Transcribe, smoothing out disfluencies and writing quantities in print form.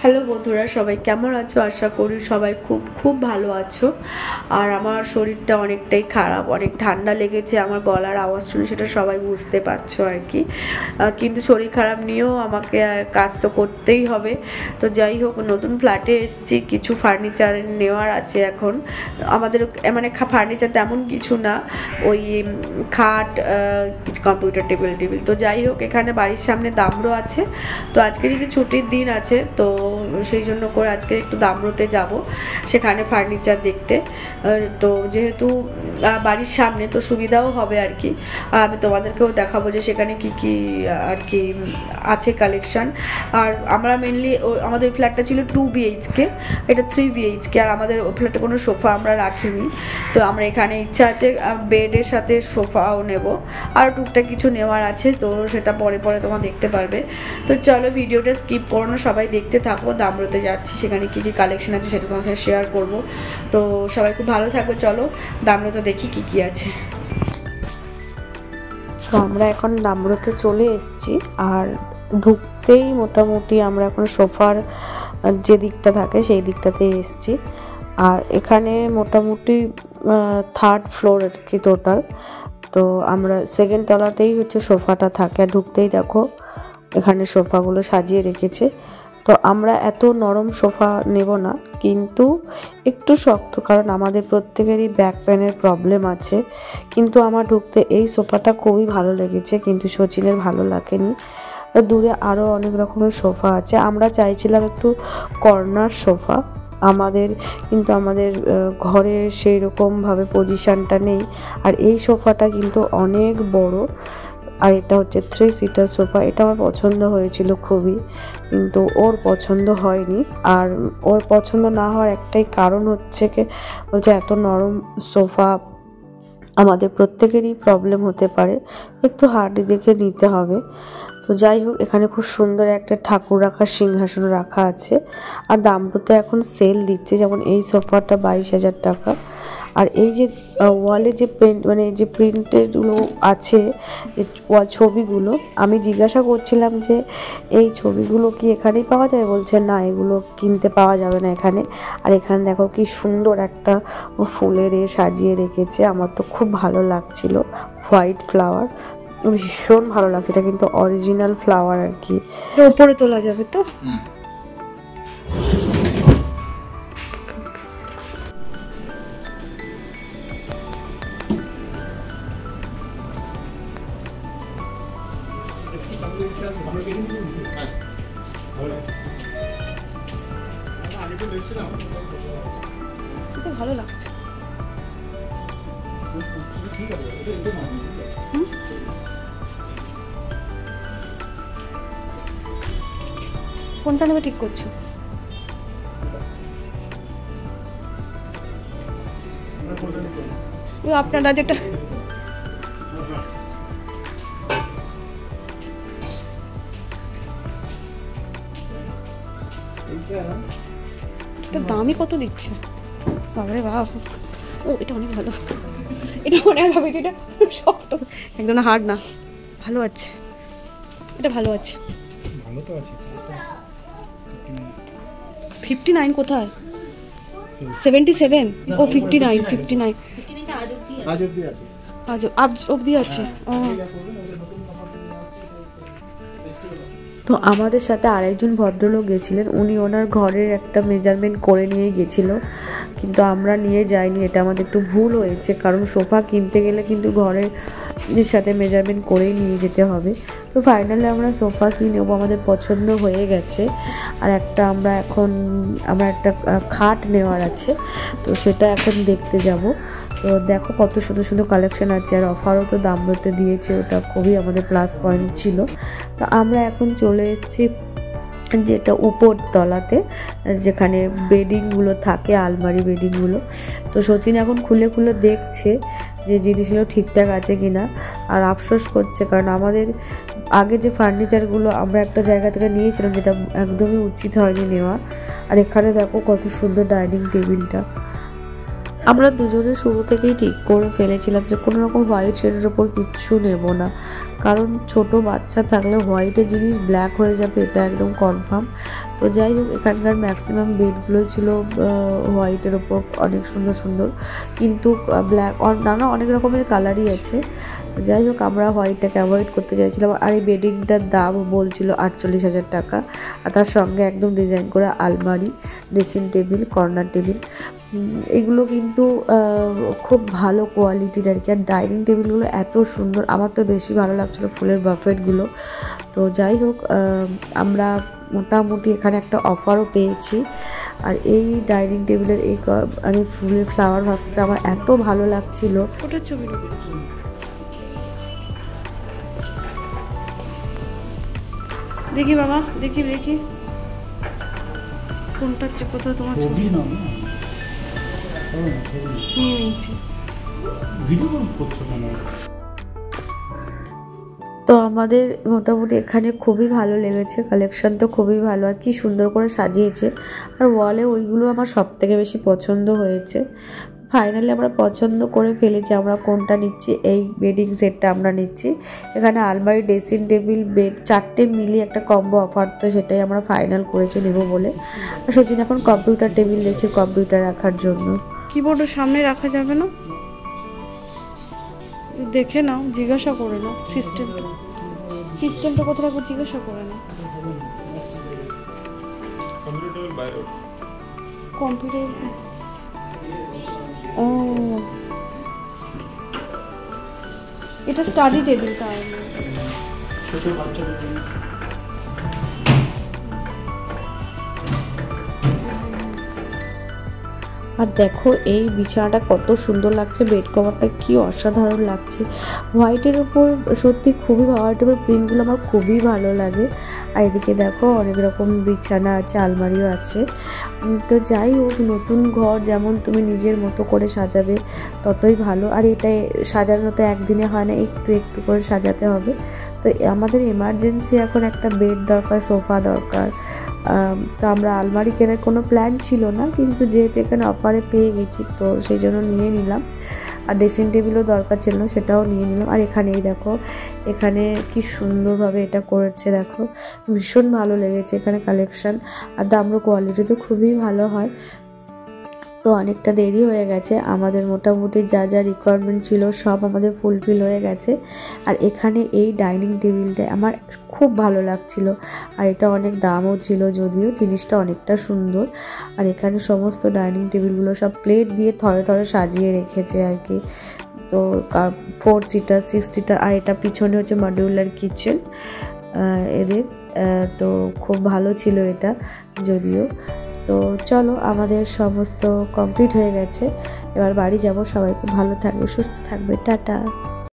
Hello বন্ধুরা, সবাই কেমন আছো? আশা করি সবাই খুব খুব ভালো আছো। আর আমার শরীরটা অনেকটাই খারাপ, অনেক ঠান্ডা লেগেছে। আমার গলার আওয়াজ শুনে সেটা সবাই বুঝতে পারছো আর কি। কিন্তু শরীর খারাপ নিয়েও আমাকে কাজ তো করতেই হবে। তো যাই হোক, নতুন ফ্ল্যাটে এসেছি, কিছু ফার্নিচার নেওয়ার আছে এখন আমাদের। মানে ফার্নিচার তেমন কিছু না, ওই খাট, কম্পিউটার টেবিল। তো যাই হোক, এখানে বাড়ির সামনে দামড়ো আছে। তো আজকে যদি ছুটির দিন আছে, তো সেই জন্য করে আজকে একটু দামড়োতে যাব, সেখানে ফার্নিচার দেখতে। তো যেহেতু বাড়ির সামনে, তো সুবিধাও হবে আর কি। আমি তোমাদেরকেও দেখাবো যে সেখানে কি কি আর কি আছে কালেকশন। আর আমরা মেনলি আমাদের ওই ফ্ল্যাটটা ছিল 2 BHK, এটা 3 BHK। আর আমাদের ওই ফ্ল্যাটে কোনো সোফা আমরা রাখিনি। তো আমরা এখানে ইচ্ছা আছে বেডের সাথে সোফাও নেব, আর টুকটাক কিছু নেওয়ার আছে। তো সেটা পরে পরে তোমরা দেখতে পারবে। তো চলো, ভিডিওটা স্কিপ করো না, সবাই দেখতে থাকো। দামড়োতে যাচ্ছি, সেখানে কী কী কালেকশন আছে সেটা তোমার সাথে শেয়ার করবো। তো সবাই খুব ভালো থাকো। চলো দামড়োতে দেখি কী কী আছে। তো আমরা এখন দামড়োতে চলে এসেছি, আর ঢুকতেই মোটামুটি আমরা এখন সোফার যে দিকটা থাকে সেই দিকটাতে এসেছি। আর এখানে মোটামুটি 3rd ফ্লোর আর কি টোটাল। তো আমরা 2nd তলাতেই হচ্ছে সোফাটা থাকে। আর ঢুকতেই দেখো এখানে সোফাগুলো সাজিয়ে রেখেছে। তো আমরা এত নরম সোফা নেব না, কিন্তু একটু শক্ত, কারণ আমাদের প্রত্যেকেরই ব্যাক পেনের প্রবলেম আছে। কিন্তু আমার ঢুকতে এই সোফাটা খুবই ভালো লেগেছে, কিন্তু সচিনের ভালো লাগেনি। দূরে আরও অনেক রকমের সোফা আছে। আমরা চাইছিলাম একটু কর্নার সোফা, কিন্তু আমাদের ঘরে সেই রকমভাবে পজিশানটা নেই। আর এই সোফাটা কিন্তু অনেক বড়, আর এটা হচ্ছে 3 সিটার সোফা। এটা আমার পছন্দ হয়েছিল খুবই, কিন্তু ওর পছন্দ হয়নি। আর ওর পছন্দ না হওয়ার একটাই কারণ হচ্ছে কি, বলছে এত নরম সোফা আমাদের প্রত্যেকেরই প্রবলেম হতে পারে, একটু হার্ডি দেখে নিতে হবে। তো যাই হোক, এখানে খুব সুন্দর একটা ঠাকুর রাখার সিংহাসন রাখা আছে। আর দামটা এখন সেল দিচ্ছে, যেমন এই সোফাটা 22,000 টাকা। আর এই যে ওয়ালে যে মানে যে প্রিন্টেডগুলো আছে, যে ওয়াল ছবিগুলো, আমি জিজ্ঞাসা করছিলাম যে এই ছবিগুলো কি এখানেই পাওয়া যায়? বলছে না, এগুলো কিনতে পাওয়া যাবে না এখানে। আর এখানে দেখো কি সুন্দর একটা ফুলের সাজিয়ে রেখেছে। আমার তো খুব ভালো লাগছিল, হোয়াইট ফ্লাওয়ার, ভীষণ ভালো লাগছে। এটা কিন্তু অরিজিনাল ফ্লাওয়ার আর কি। উপরে তোলা যাবে তো? ভালো লাগছে। কোনটা নেবে ঠিক করছো? আপনারা যেটা দামই কত দিচ্ছে, বাবারে বাপ। ও, এটা অনেক ভালো। এটা মনে হবে যেটা শক্ত, একদম হার্ড না। ভালো আছে, এটা ভালো আছে। ভালো তো আছে। 59 কোথায়? 77। ও 59 আজ অবধি আছে। তো আমাদের সাথে আরেকজন ভদ্রলোক গেছিলেন, উনি ওনার ঘরের একটা মেজারমেন্ট করে নিয়ে গেছিল, কিন্তু আমরা নিয়ে যাইনি। এটা আমাদের একটু ভুল হয়েছে, কারণ সোফা কিনতে গেলে কিন্তু ঘরের সাথে মেজারমেন্ট করেই নিয়ে যেতে হবে। তো ফাইনালি আমরা সোফা কিনেবো, আমাদের পছন্দ হয়ে গেছে। আর আমরা একটা খাট নেওয়ার আছে, তো সেটা এখন দেখতে যাব। তো দেখো কত সুন্দর সুন্দর কালেকশন আছে, আর অফারও তো দামড়োতে দিয়েছে, ওটা খুবই আমাদের প্লাস পয়েন্ট ছিল। তো আমরা এখন চলে এসেছি যেটা উপর তলাতে, যেখানে বেডিংগুলো থাকে, আলমারি বেডিংগুলো। তো সচিন এখন খুলে খুলে দেখছে যে জিনিসগুলো ঠিকঠাক আছে কিনা। আর আফসোস করছে, কারণ আমাদের আগে যে ফার্নিচারগুলো আমরা একটা জায়গা থেকে নিয়েছিলাম, যেটা একদমই উচিত হয়নি নেওয়া। আর এখানে দেখো কত সুন্দর ডাইনিং টেবিলটা। আমরা দুজনে শুরু থেকেই ঠিক করে ফেলেছিলাম যে কোনো রকম হোয়াইট শেডের ওপর কিচ্ছু নেব না, কারণ ছোট বাচ্চা থাকলে হোয়াইটের জিনিস ব্ল্যাক হয়ে যাবে, এটা একদম কনফার্ম। তো যাই হোক, এখানকার ম্যাক্সিমাম বেডগুলো ছিল হোয়াইটের ওপর, অনেক সুন্দর সুন্দর, কিন্তু ব্ল্যাক নানা অনেক রকমের কালারই আছে। যাই হোক, আমরা হোয়াইটটাকে অ্যাভয়েড করতে চাইছিলাম। আর এই বেডিংটার দাম বলছিল 48,000 টাকা, আর তার সঙ্গে একদম ডিজাইন করা আলমারি, ড্রেসিং টেবিল, কর্নার টেবিল, এগুলো কিন্তু খুব ভালো কোয়ালিটির আর কি। আর ডাইনিং টেবিলগুলো এত সুন্দর, আমার তো বেশি ভালো লাগছিলো ফুলের বাফেটগুলো। তো যাই হোক, আমরা মোটামুটি এখানে একটা অফারও পেয়েছি। আর এই ডাইনিং টেবিলের এই মানে ফুলের ফ্লাওয়ার ভাসটা আমার এত ভালো লাগছিল। ওটার ছবি দেখি বাবা, দেখি দেখি কোনটা হচ্ছে, কোথাও তোমার ছবি নিয়ে নিচ্ছি। তো আমাদের মোটামুটি এখানে খুবই ভালো লেগেছে, কালেকশন তো খুবই ভালো, আর কি সুন্দর করে সাজিয়েছে। আর ওয়ালে ওইগুলো আমার সব থেকে বেশি পছন্দ হয়েছে। ফাইনালি আমরা পছন্দ করে ফেলেছি আমরা কোনটা নিচ্ছি। এই বেডিং সেটটা আমরা নিচ্ছি। এখানে আলমারি, ড্রেসিং টেবিল, বেড 4টে মিলিয়ে একটা কম্বো অফার, তো সেটাই আমরা ফাইনাল করেছি নেব বলে। আর সচিন এখন কম্পিউটার টেবিল দেখছি কম্পিউটার রাখার জন্য। কিবোর্ডের সামনে রাখা যাবে না, দেখে নাও, জিজ্ঞাসা করে নাও সিস্টেমটা কোথায় রাখবো, জিজ্ঞাসা করে নাও। কম্পিউটার ও, এটা স্টাডি টেবিল তাহলে। আর দেখো এই বিছানাটা কত সুন্দর লাগছে, বেড কভারটা কি অসাধারণ লাগছে হোয়াইটের উপর, সত্যি খুবই হোয়াইটের উপর প্রিন্টগুলো আমার খুবই ভালো লাগে। আর এদিকে দেখো অনেক রকম বিছানা আছে, আলমারিও আছে। তো যাই হোক, নতুন ঘর যেমন তুমি নিজের মতো করে সাজাবে ততই ভালো। আর এটা সাজানো তো একদিনে হয় না, একটু একটু করে সাজাতে হবে। তো আমাদের এমার্জেন্সি এখন একটা বেড দরকার, সোফা দরকার। তো আমরা আলমারি কেনার কোনো প্ল্যান ছিল না, কিন্তু যেহেতু এখানে অফারে পেয়ে গেছি তো সেই জন্য নিয়ে নিলাম। আর ড্রেসিং টেবিলও দরকার ছিল না, সেটাও নিয়ে নিলাম। আর এখানেই দেখো, এখানে কি সুন্দরভাবে এটা করেছে, দেখো ভীষণ ভালো লেগেছে এখানে কালেকশান। আর দামও কোয়ালিটি তো খুবই ভালো হয়। তো অনেকটা দেরি হয়ে গেছে, আমাদের মোটামুটি যা যা রিকোয়ারমেন্ট ছিল সব আমাদের ফুলফিল হয়ে গেছে। আর এখানে এই ডাইনিং টেবিলটা আমার খুব ভালো লাগছিল, আর এটা অনেক দামও ছিল, যদিও জিনিসটা অনেকটা সুন্দর। আর এখানে সমস্ত ডাইনিং টেবিলগুলো সব প্লেট দিয়ে থরে থরে সাজিয়ে রেখেছে আর কি। তো 4 সিটার 6 সিটার, আর এটা পিছনে হচ্ছে মডিউলার কিচেন এদের। তো খুব ভালো ছিল এটা যদিও। তো চলো, আমাদের সমস্ত কমপ্লিট হয়ে গেছে, এবার বাড়ি যাব। সবাই খুব ভালো থাকবে, সুস্থ থাকবে, টাটা।